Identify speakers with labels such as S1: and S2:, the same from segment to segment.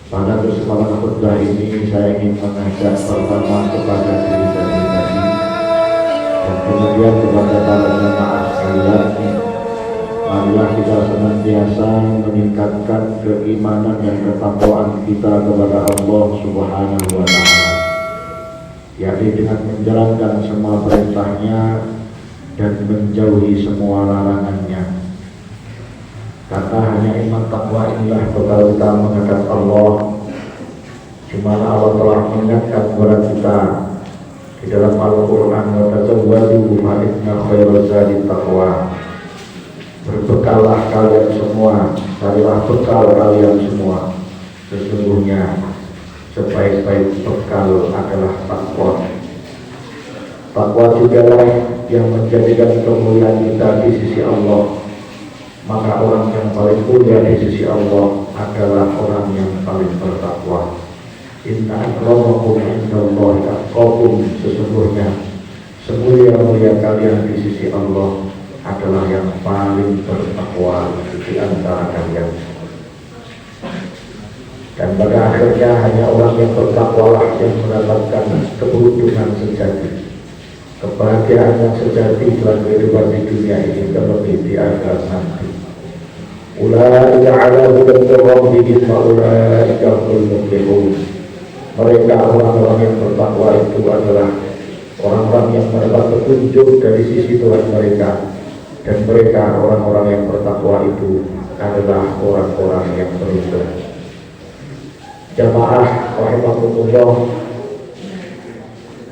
S1: Pada kesempatan khutbah ini saya ingin mengajak pertama kepada diri saya pribadi dan kemudian kepada para jemaah sekalian. Marilah kita senantiasa meningkatkan keimanan dan ketakwaan kita kepada Allah Subhanahu wa Ta'ala, yakni dengan menjalankan semua perintahnya dan menjauhi semua larangannya. Karena hanya iman takwa inilah bekal kita menghadap Allah, di mana Allah telah mengingatkan kepada kita di dalam Al-Quran, wa tazawwadu fa inna khairaz zadi taqwa. Berbekallah kalian semua, carilah bekal kalian semua, sesungguhnya sebaik-baik bekal adalah takwa. Takwa jugalah yang menjadikan kemuliaan kita di sisi Allah. Maka orang yang paling mulia di sisi Allah adalah orang yang paling bertakwa. Inna akramakum indallahi atqakum. Sesungguhnya semulia-mulia kalian di sisi Allah adalah yang paling bertakwa di antara kalian. Dan pada akhirnya hanya orang yang bertakwalah yang mendapatkan keberuntungan sejati, kebahagiaan yang sejati dalam kehidupan di dunia ini, terlebih di akhirat nanti. Ulaika ala hudan min rabbihim wa ulaika humul muflihun. Mereka orang-orang yang bertakwa itu adalah orang-orang yang mendapat petunjuk dari sisi Tuhan mereka, dan mereka orang-orang yang bertakwa itu adalah orang-orang yang beruntung. Jamaah rahimakumullah,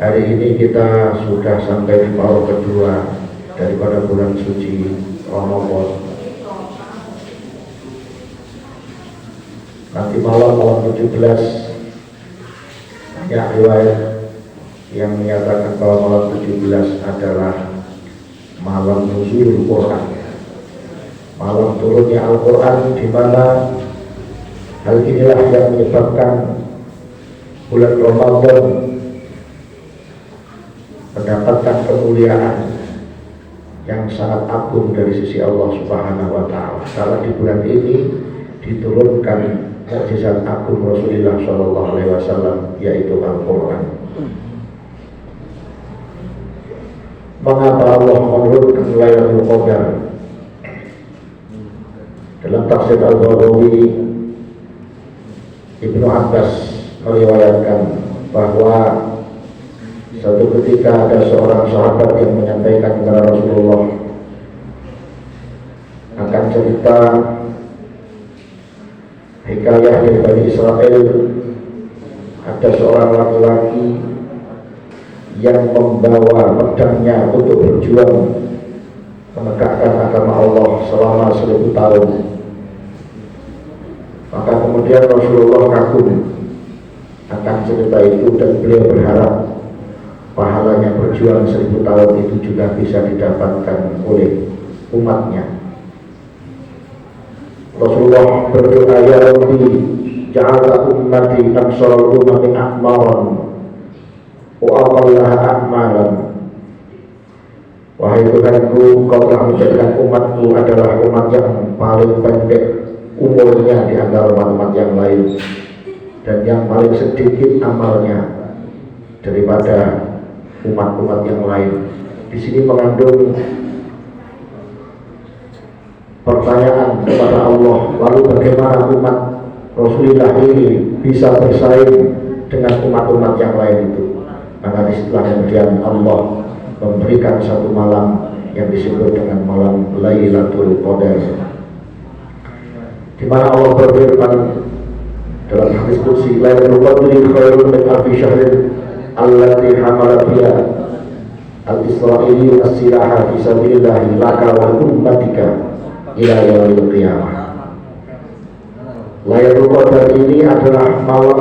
S1: hari ini kita sudah sampai di paruh kedua daripada bulan suci Ramadan. Nanti malam 17 banyak riwayat yang menyatakan bahwa malam 17 adalah malam nuzul Quran, malam turunnya Al-Quran, di mana hal inilah yang menyebabkan bulan Ramadan mendapatkan kemuliaan yang sangat agung dari sisi Allah Subhanahu wa Ta'ala. Karena di bulan ini diturunkan mukjizat agung Rasulullah Shallallahu Alaihi Wasallam, yaitu Al-Quran. Mengapa Allah menurunkan Lailatul Qadar? Dalam tafsir Al-Baghawi, Ibnu Abbas meriwayatkan bahwa suatu ketika ada seorang sahabat yang menyampaikan kepada Rasulullah akan cerita hikayah dari Bani Israel. Ada seorang laki-laki yang membawa pedangnya untuk berjuang menegakkan agama Allah selama 1000 tahun. Maka kemudian Rasulullah kagum akan cerita itu dan beliau berharap pahalanya berjuang 1000 tahun itu juga bisa didapatkan oleh umatnya. Rasulullah berdoa, ya Rabbi ja'ala ummati ansarul ummati a'maran wa aqallaha a'malan. Wahai Tuhanku, Kau telah menjadikan umatku adalah umat yang paling pendek umurnya di antara umat-umat yang lain, dan yang paling sedikit amalnya daripada umat-umat yang lain. Di sini mengandung pertanyaan kepada Allah, lalu bagaimana umat Rasulullah ini bisa bersaing dengan umat-umat yang lain itu? Maka disitulah kemudian Allah memberikan satu malam yang disebut dengan malam Lailatul Qadar, di mana Allah berfirman dalam hadis qudsi, Lailatul Qadri khairun min alfi syahrin allati hamalat biha al-Isra'ili as-silaha fi sabilillah laka wa ummatika ila yaumil qiyamah. Lailatul Qadar ini adalah malam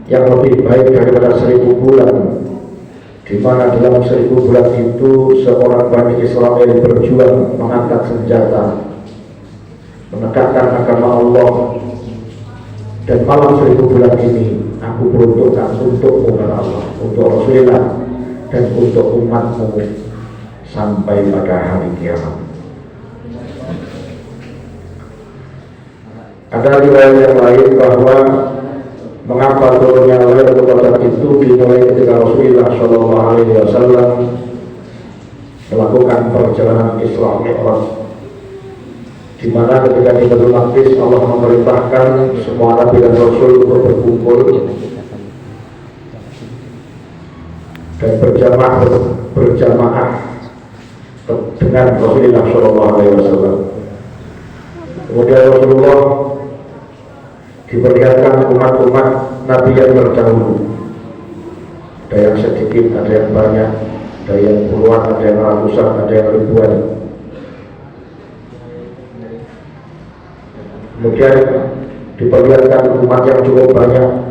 S1: yang lebih baik daripada 1000 bulan, di mana dalam 1000 bulan itu seorang Bani Israel berjuang mengangkat senjata menegakkan agama Allah. Dan malam 1000 bulan ini aku peruntukkan untukmu kata Allah, untuk Rasulullah dan untuk umatmu sampai pada hari kiamat. Ada riwayat yang lain bahwa mengapa turunnya Lailatul Qadar itu dimulai ketika Rasulullah Shallallahu Alaihi Wasallam melakukan perjalanan Isra Mi'raj, di mana ketika di Baitul Maqdis Allah memerintahkan semua nabi dan rasul untuk berkumpul dan berjamaah dengan Rasulullah Shallallahu Alaihi Wasallam. Kemudian Rasulullah diperlihatkan umat-umat Nabi yang terdahulu. Ada yang sedikit, ada yang banyak, ada yang puluhan, ada yang ratusan, ada yang ribuan. Kemudian diperlihatkan umat yang cukup banyak,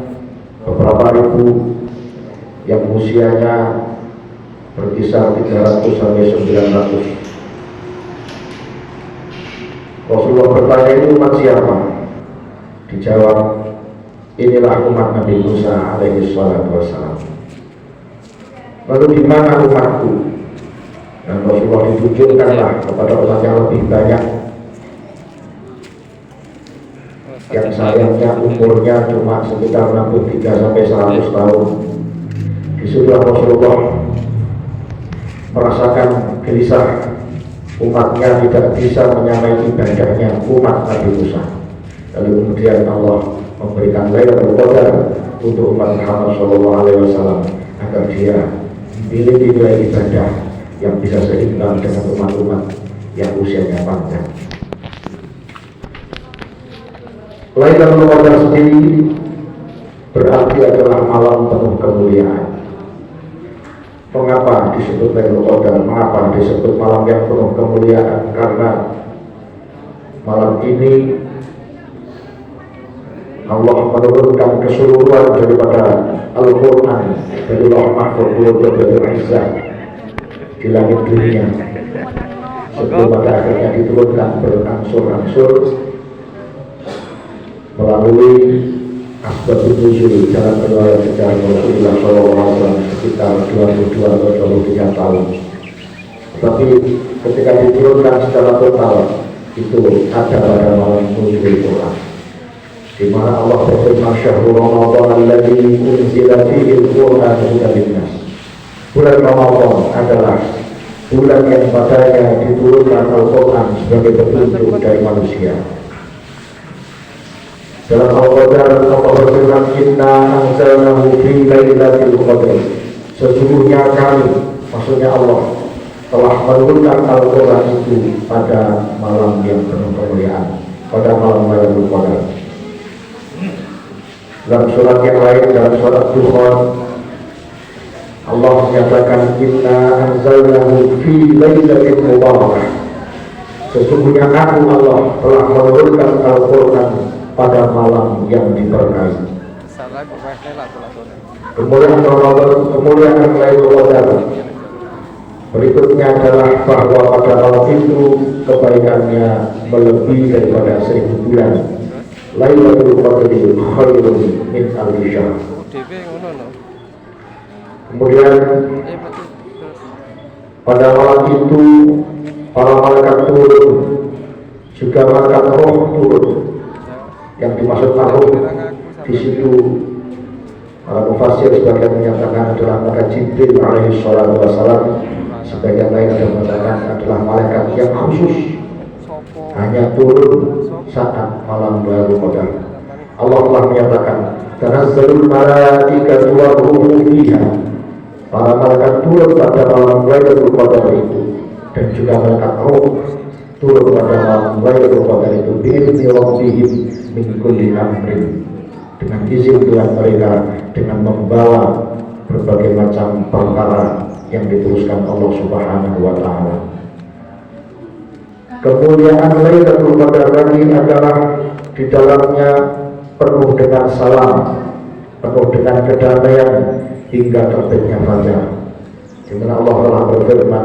S1: beberapa ribu, yang usianya berkisar 300 sampai 900. Rasulullah bertanya, ini umat siapa? Dijawab, inilah umat Nabi Musa alaihi salatu wassalam. Lalu di mana umatku? Dan Rasulullah ditunjukkanlah kepada umat yang lebih banyak, yang sayangnya umurnya cuma sekitar 63 sampai 100 tahun. Disitulah Rasulullah merasakan gelisah, umatnya tidak bisa menyamai ibadahnya umat Nabi Musa. Lalu kemudian Allah memberikan Lailatul Qadar untuk umat Muhammad SAW agar dia memiliki nilai ibadah yang bisa seimbang dengan umat-umat yang usianya panjang. Lailatul Qadar sendiri berarti adalah malam penuh kemuliaan. Mengapa disebut Lailatul Qadar? Mengapa disebut malam yang penuh kemuliaan? Karena malam ini Allah menurunkan keseluruhan daripada Al-Quran dari Lauh Mahfuz ke Baitul Izzah di langit dunia, sebelum pada akhirnya diturunkan berangsur-angsur melalui asbabun nuzul dalam riwayat sejarah Rasulullah SAW sekitar 22 atau 23 tahun. Tetapi ketika diturunkan secara total itu ada pada malam nuzul Quran, di mana Allah berfirman, "Syahrul Ramadan alladzi unzila fihi al-Qur'an hudan linnas." Bulan Ramadan adalah bulan yang padanya diturunkan Al-Quran sebagai petunjuk dari manusia. Dalam Al-Qadar Allah berfirman, "Inna anzalnahu fi lailatul qadr." Sesungguhnya kami, maksudnya Allah, telah menurunkan Al-Quran itu pada malam yang penuh kemuliaan, pada malam Lailatul Qadar. Dalam surat yang lain, dalam surat Dukhan, Allah menyatakan, "Inna anzalnahu fi lailatin mubarakah." Sesungguhnya aku Allah telah menurunkan Al-Quran pada malam yang diberkahi. Kemuliaan Ramadan, kemuliaan Lailatul Qadar berikutnya adalah bahwa pada malam itu kebaikannya melebihi daripada 1000 bulan. Lailatul Qadri khairun min alfi syahr. Kemudian pada malam itu para malaikat turun, juga malaikat roh turun. Yang dimaksud roh di situ para mufassir sebagian menyatakan adalah malaikat Jibril alaihi salatu wassalam, sebagian lain ada mengatakan adalah malaikat yang khusus hanya turun saat malam Lailatul Qadar. Allah telah menyatakan, "Tanazzalul malaikatu wa ruhu fiha." Para malaikat turun pada malam Lailatul Qadar itu, dan juga malaikat roh turun pada malam Lailatul Qadar itu bi'izni rabbihim min kulli amrin, dengan izin Tuhan mereka, dengan membawa berbagai macam perkara yang diteruskan Allah Subhanahu wa Ta'ala. Kemuliaan Lailatul Qadar lagi adalah di dalamnya penuh dengan salam, penuh dengan kedamaian hingga terbitnya fajar. Di mana Allah telah berfirman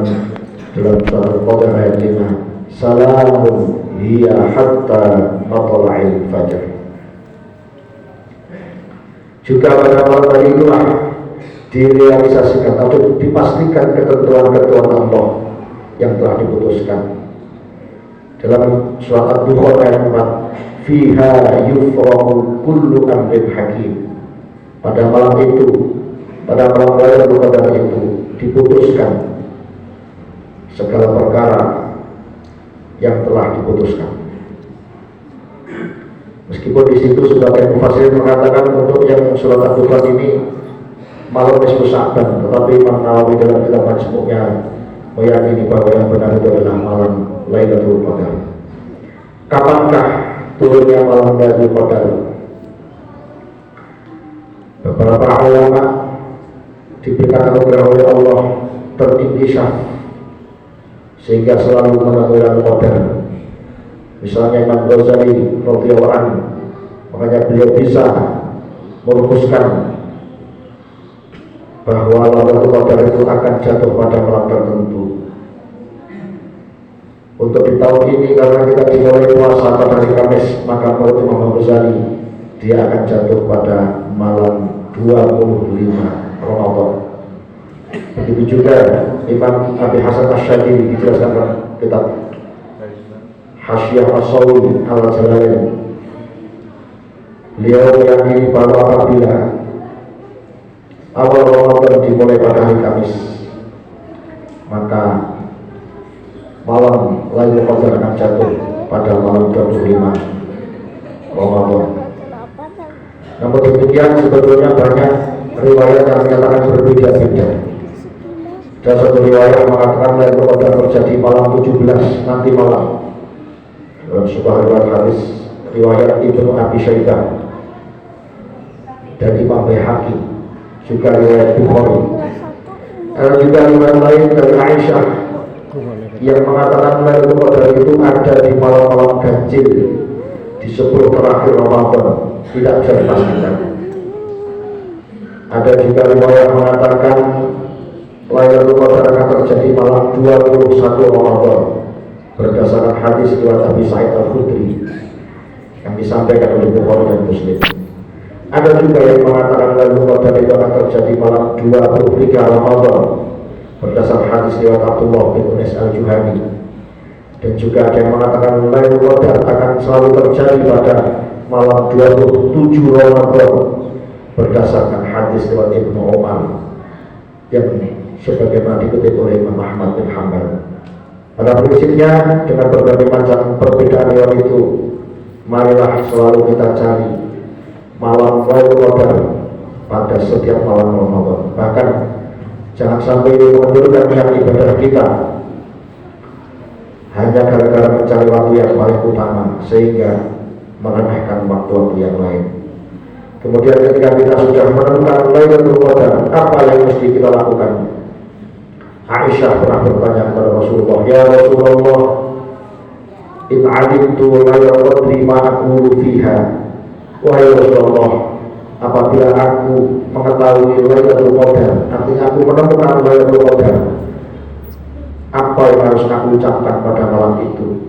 S1: dalam surat Al-Qadar ayat 5, "Salamun hiya hatta matla'il fajar." Juga pada malam hari itulah direalisasikan atau dipastikan ketentuan-ketentuan Allah yang telah diputuskan. Dalam surat Ad-Dukhan ayat 4, fiha yufrahu kullu amrin hakim. Pada malam itu, pada malam Lailatul Qadar itu diputuskan segala perkara yang telah diputuskan. Meskipun di situ sebagian mufassir mengatakan untuk yang surat Al-Qur'an ini malam nisfu Sya'ban, tetapi Imam Nawawi dalam kitab Majmu'nya meyakini bahwa yang benar itu adalah malam Lailatul Qadar. Kapankah turunnya malam Lailatul Qadar? Beberapa ulama diberikan anugerah oleh Allah terinsyaf sehingga selalu menemui Lailatul Qadar. Misalnya Imam Ghazali radhiyallahu anhu, makanya beliau bisa merumuskan bahwa Lailatul Qadar itu akan jatuh pada malam tertentu. Untuk di tahun ini karena kita dimulai puasa pada hari Kamis, maka menurut Imam Ghazali dia akan jatuh pada malam 25 Ramadan. Begitu juga Imam Abi Hasan Asy'adili dijelaskan dalam kitab Hasyiah As-Sawi Al-Jalalain. Beliau meyakini bahwa apabila awal Ramadan dimulai pada hari Kamis, maka malam Lailatul Qadar akan jatuh pada malam 25 Ramadan. Namun demikian sebetulnya banyak riwayat yang menyatakan berbeda-beda. Dan satu riwayat mengatakan Lailatul Qadar terjadi malam 17 nanti malam. Dalam sebuah riwayat hadis riwayat Ibnu Abi Syaibah dan Imam Baihaqi, juga riwayat Bukhari. Ada juga riwayat lain dari Aisyah yang mengatakan Lailatul Qadar itu ada di malam-malam ganjil di 10 terakhir Ramadan, tidak bisa dipastikan. Ada juga riwayat mengatakan Lailatul Qadar akan terjadi malam 21 Ramadan berdasarkan hadis riwayat Abi Sa'id Al-Khudri yang disampaikan oleh Bukhari dan Muslim. Ada juga yang mengatakan Lailatul Qadar itu akan terjadi malam 23 Ramadan berdasarkan hadis riwayat Abdullah bin Unais Al-Juhani. Dan juga ada yang mengatakan Lailatul Qadar akan selalu terjadi pada malam 27 Ramadan berdasarkan hadis riwayat Ibnu Umar yang sebagaimana dikutip oleh Imam Ahmad bin Hanbal. Pada prinsipnya dengan berbagai macam perbedaan riwayat itu, marilah selalu kita cari malam Lailatul Qadar pada setiap malam Ramadan. Bahkan jangan sampai menundurkan niat ibadah kita hanya gara-gara mencari waktu yang paling utama sehingga meremehkan waktu-waktu yang lain. Kemudian ketika kita sudah menemukan Lailatul Qadar, apa yang mesti kita lakukan? Aisyah pernah bertanya kepada Rasulullah, "Ya Rasulullah, in 'alimtu Lailatul Qadri ma aqulu fiha." Wahai Rasulullah, apabila aku mengetahui Lailatul Qadar, artinya aku menemukan Lailatul Qadar, apa yang harus aku ucapkan pada malam itu?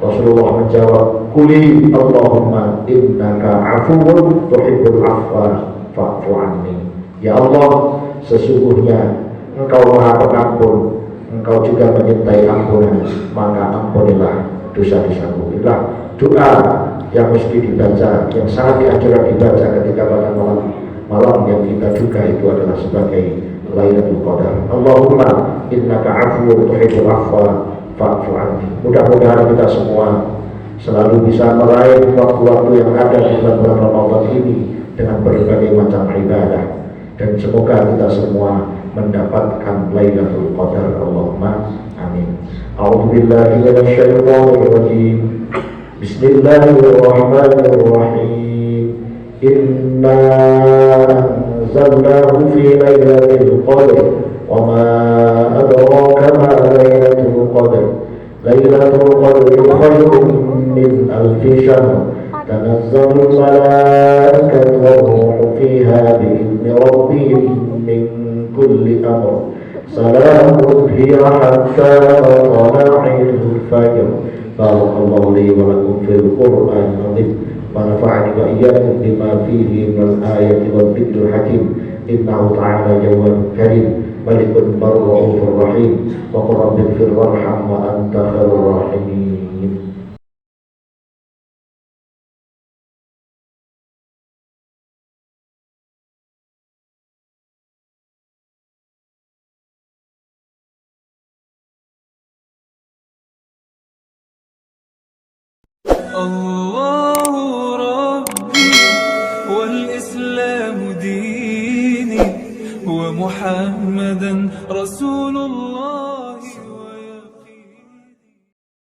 S1: Rasulullah menjawab, "Quli Allahumma innaka 'afuwwun tuhibbul 'afwa fa'fu 'anni." Ya Allah, sesungguhnya Engkau Maha Pengampun, Engkau juga menyintai ampunan, maka ampunilah dosa-dosaku. Inilah doa yang mesti dibaca, yang sangat dianjurkan dibaca ketika pada malam yang kita duga itu adalah sebagai Lailatul Qadar. Allahumma innaka 'afuwwun tuhibbul 'afwa fa'fu 'anni. Mudah-mudahan kita semua selalu bisa meraih waktu-waktu yang ada di bulan Ramadan ini dengan berbagai macam ibadah, dan semoga kita semua mendapatkan Lailatul Qadar. Allahumma amin. A'udzu billahi minasy syaithanir rajim. Bismillahirrahmanirrahim. Inna anzalnahu fi lailatul qadr wa ma adraka ma lailatul qadr. Lailatul qadri khairun min alfi syahr. Tanazzalul malaikatu war-ruhu fiha bi'izni rabbihim min kulli amr. Salamun hiya hatta matla'il fajr. Barakallahu li wa lakum fil Qur'anil azim. Wa nafa'ani wa iyyakum bima fihi minal ayati wal dhikril hakim. Innahu ta'ala jawwadun karim, malikun barra'ufur rahim. Wa qul rabbighfir warham wa anta khairur rahimin.
S2: الله ربي والإسلام ديني ومحمدا رسول الله.